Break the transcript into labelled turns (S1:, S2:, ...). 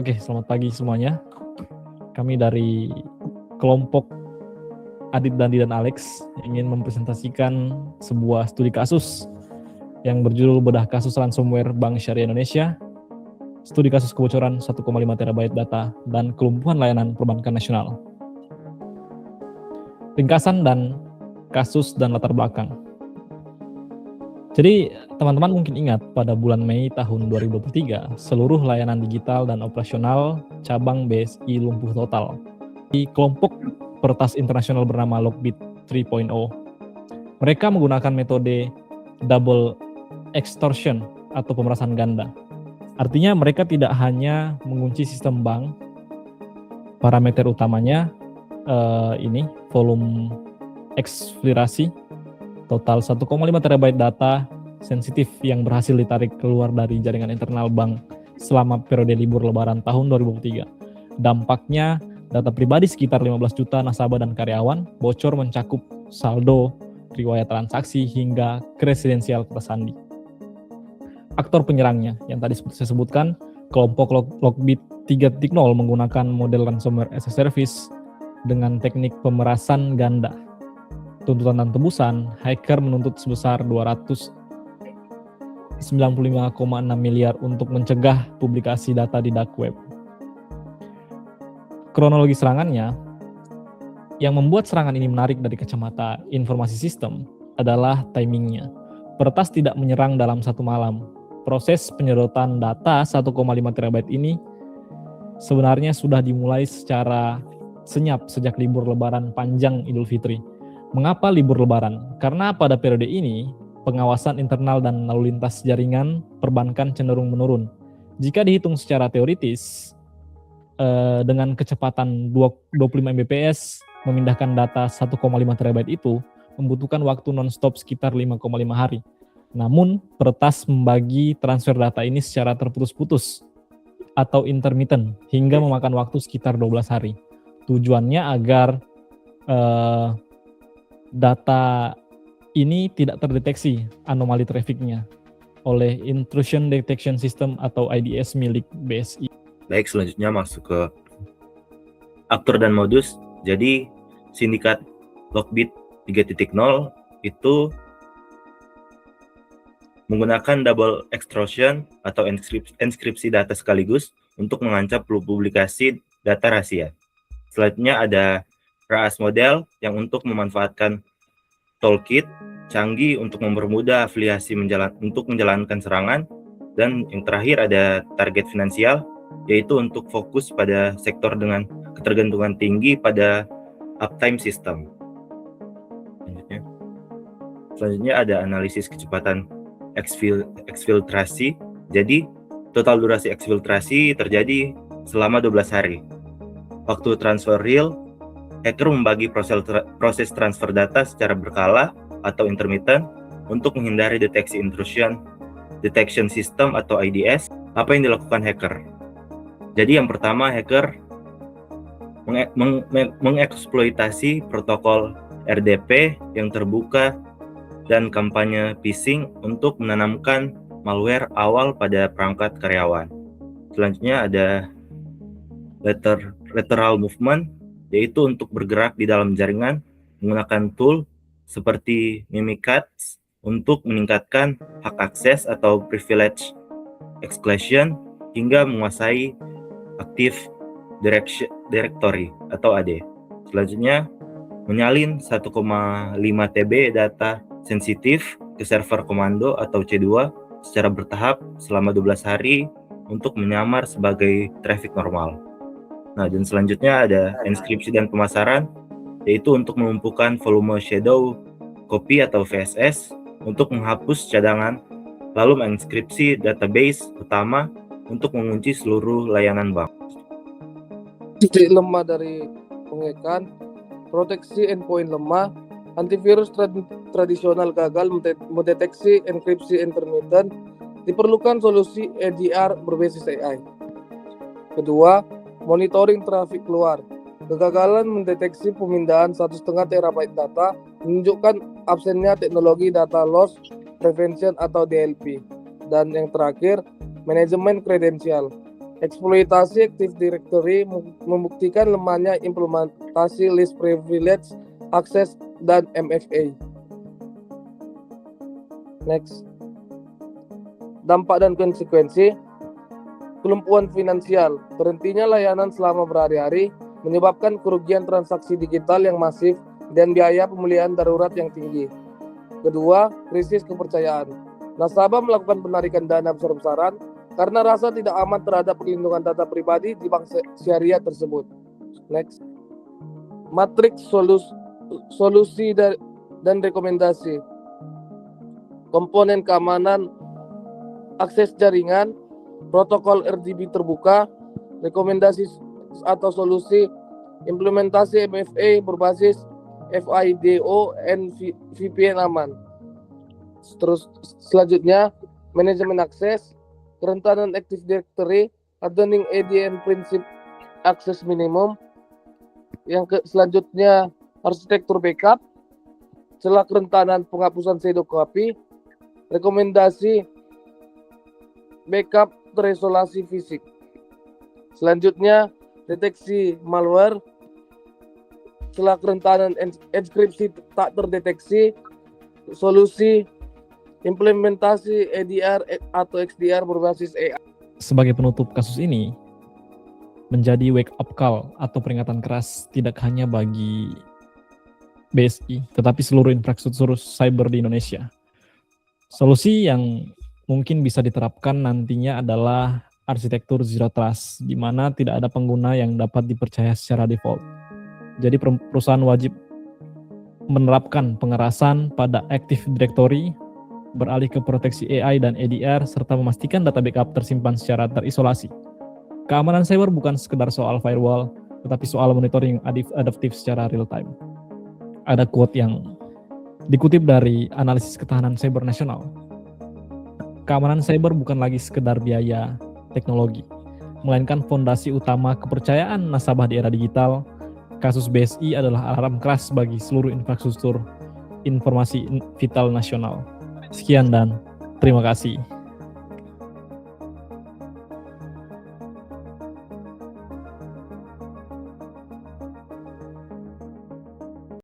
S1: Oke, selamat pagi semuanya. Kami dari kelompok Adit, Dandi, dan Alex ingin mempresentasikan sebuah studi kasus yang berjudul Bedah Kasus Ransomware Bank Syariah Indonesia, studi kasus kebocoran 1,5 terabyte data, dan kelumpuhan layanan perbankan nasional. Ringkasan dan kasus dan latar belakang. Jadi, teman-teman mungkin ingat pada bulan Mei tahun 2023, seluruh layanan digital dan operasional cabang BSI lumpuh total. Di kelompok peretas internasional bernama Lockbit 3.0, mereka menggunakan metode double extortion atau pemerasan ganda. Artinya mereka tidak hanya mengunci sistem bank, parameter utamanya volume eksplorasi, total 1,5 terabyte data sensitif yang berhasil ditarik keluar dari jaringan internal bank selama periode libur lebaran tahun 2003. Dampaknya, data pribadi sekitar 15 juta nasabah dan karyawan bocor mencakup saldo, riwayat transaksi, hingga kresidensial kata sandi. Aktor penyerangnya, yang tadi seperti saya sebutkan, kelompok Lockbit 3.0 menggunakan model ransomware as a service dengan teknik pemerasan ganda. Tuntutan dan tebusan, hacker menuntut sebesar 295,6 miliar untuk mencegah publikasi data di dark web. Kronologi serangannya, yang membuat serangan ini menarik dari kacamata informasi sistem adalah timingnya. Peretas tidak menyerang dalam satu malam. Proses penyedotan data 1,5 terabyte ini sebenarnya sudah dimulai secara senyap sejak libur lebaran panjang Idul Fitri. Mengapa libur lebaran? Karena pada periode ini, pengawasan internal dan lalu lintas jaringan perbankan cenderung menurun. Jika dihitung secara teoritis, dengan kecepatan 25 Mbps, memindahkan data 1,5 terabyte itu membutuhkan waktu non-stop sekitar 5,5 hari. Namun, peretas membagi transfer data ini secara terputus-putus atau intermittent hingga memakan waktu sekitar 12 hari. Tujuannya agar data ini tidak terdeteksi anomali trafficnya oleh Intrusion Detection System atau IDS milik BSI.
S2: Baik, selanjutnya masuk ke aktor dan modus. Jadi, sindikat Lockbit 3.0 itu menggunakan double extortion atau enskripsi data sekaligus untuk mengancam publikasi data rahasia. Selanjutnya ada RAAS model yang untuk memanfaatkan toolkit canggih untuk mempermudah afiliasi untuk menjalankan serangan. Dan yang terakhir ada target finansial, yaitu untuk fokus pada sektor dengan ketergantungan tinggi pada uptime system. Selanjutnya ada analisis kecepatan eksfiltrasi. Jadi total durasi eksfiltrasi terjadi selama 12 hari. Waktu transfer real, hacker membagi proses transfer data secara berkala atau intermittent untuk menghindari deteksi intrusion detection system atau IDS. Apa yang dilakukan hacker? Jadi yang pertama, hacker mengeksploitasi protokol RDP yang terbuka dan kampanye phishing untuk menanamkan malware awal pada perangkat karyawan. Selanjutnya ada lateral movement, yaitu untuk bergerak di dalam jaringan menggunakan tool seperti Mimikatz untuk meningkatkan hak akses atau privilege exclusion hingga menguasai Active Directory atau AD. Selanjutnya, menyalin 1,5 TB data sensitif ke server komando atau C2 secara bertahap selama 12 hari untuk menyamar sebagai traffic normal. Nah, dan selanjutnya ada enskripsi dan pemasaran, yaitu untuk melumpuhkan volume shadow copy atau VSS untuk menghapus cadangan, lalu menginskripsi database utama untuk mengunci seluruh layanan bank.
S3: Titik lemah dari pengekan, proteksi endpoint lemah, antivirus tradisional gagal mendeteksi enkripsi intermittent, diperlukan solusi EDR berbasis AI. Kedua, monitoring traffic keluar. Kegagalan mendeteksi pemindahan 1,5 terabyte data menunjukkan absennya teknologi data loss prevention atau DLP. Dan yang terakhir, manajemen kredensial. Eksploitasi Active Directory membuktikan lemahnya implementasi Least Privilege Access dan MFA. Next. Dampak dan konsekuensi. Kelumpuhan finansial. Berhentinya layanan selama berhari-hari menyebabkan kerugian transaksi digital yang masif dan biaya pemulihan darurat yang tinggi. Kedua, krisis kepercayaan. Nasabah melakukan penarikan dana besar-besaran karena rasa tidak aman terhadap perlindungan data pribadi di bank syariah tersebut. Next. Matriks solusi dan rekomendasi. Komponen keamanan akses jaringan, protokol RDP terbuka, rekomendasi atau solusi, implementasi MFA berbasis FIDO and VPN aman. Terus selanjutnya, manajemen akses, kerentanan Active Directory, adopting ADN prinsip akses minimum. Yang selanjutnya, arsitektur backup, celah kerentanan penghapusan shadow copy, rekomendasi backup terisolasi fisik. Selanjutnya, deteksi malware, celah kerentanan enkripsi tak terdeteksi, solusi, implementasi EDR atau XDR berbasis AI.
S1: Sebagai penutup kasus ini, menjadi wake up call atau peringatan keras tidak hanya bagi BSI, tetapi seluruh infrastruktur cyber di Indonesia. Solusi yang mungkin bisa diterapkan nantinya adalah arsitektur Zero Trust, di mana tidak ada pengguna yang dapat dipercaya secara default. Jadi perusahaan wajib menerapkan pengerasan pada Active Directory, beralih ke proteksi AI dan EDR, serta memastikan data backup tersimpan secara terisolasi. Keamanan cyber bukan sekedar soal firewall, tetapi soal monitoring adaptif secara real time. Ada quote yang dikutip dari analisis ketahanan cyber nasional. Keamanan cyber bukan lagi sekedar biaya teknologi, melainkan fondasi utama kepercayaan nasabah di era digital. Kasus BSI adalah alarm keras bagi seluruh infrastruktur informasi vital nasional. Sekian dan terima kasih.